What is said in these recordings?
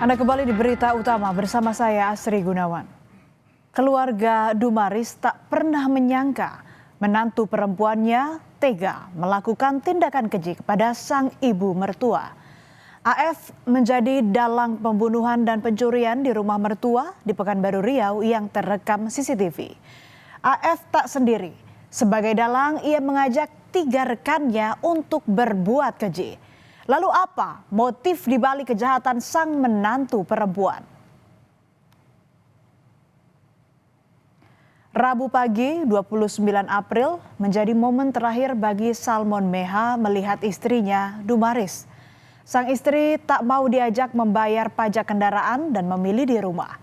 Anda kembali di berita utama bersama saya Asri Gunawan. Keluarga Dumaris tak pernah menyangka menantu perempuannya tega melakukan tindakan keji kepada sang ibu mertua. AF menjadi dalang pembunuhan dan pencurian di rumah mertua di Pekanbaru Riau yang terekam CCTV. AF tak sendiri. Sebagai dalang, ia mengajak 3 rekannya untuk berbuat keji. Lalu apa motif dibalik kejahatan sang menantu perempuan? Rabu pagi 29 April menjadi momen terakhir bagi Salmon Meha melihat istrinya Dumaris. Sang istri tak mau diajak membayar pajak kendaraan dan memilih di rumah.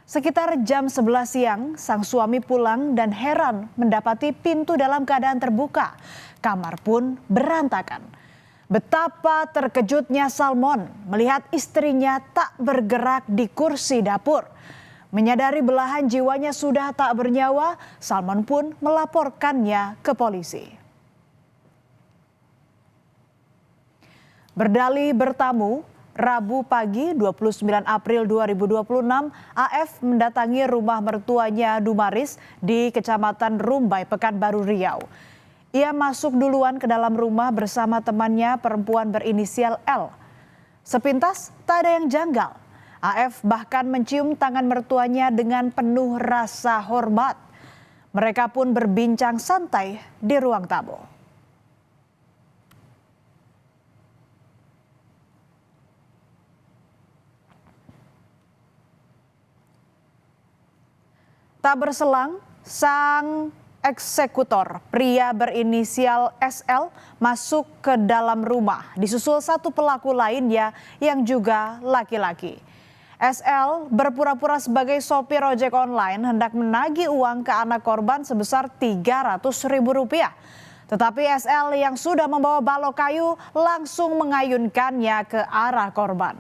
Sekitar jam 11 siang, sang suami pulang dan heran mendapati pintu dalam keadaan terbuka. Kamar pun berantakan. Betapa terkejutnya Salmon melihat istrinya tak bergerak di kursi dapur. Menyadari belahan jiwanya sudah tak bernyawa, Salmon pun melaporkannya ke polisi. Berdalih bertamu, Rabu pagi 29 April 2026, AF mendatangi rumah mertuanya Dumaris di Kecamatan Rumbai, Pekanbaru Riau. Ia masuk duluan ke dalam rumah bersama temannya perempuan berinisial L. Sepintas tak ada yang janggal. AF bahkan mencium tangan mertuanya dengan penuh rasa hormat. Mereka pun berbincang santai di ruang tamu. Tak berselang, sang eksekutor pria berinisial SL masuk ke dalam rumah disusul satu pelaku lainnya yang juga laki-laki. SL berpura-pura sebagai sopir ojek online hendak menagih uang ke anak korban sebesar Rp300.000. Tetapi SL yang sudah membawa balok kayu langsung mengayunkannya ke arah korban.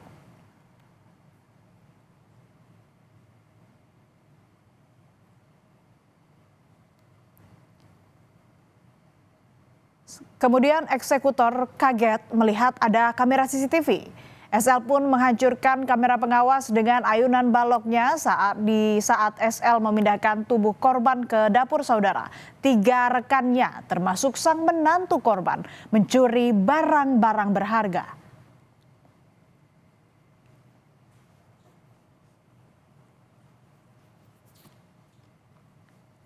Kemudian eksekutor kaget melihat ada kamera CCTV. SL pun menghancurkan kamera pengawas dengan ayunan baloknya saat SL memindahkan tubuh korban ke dapur saudara. 3 rekannya termasuk sang menantu korban mencuri barang-barang berharga.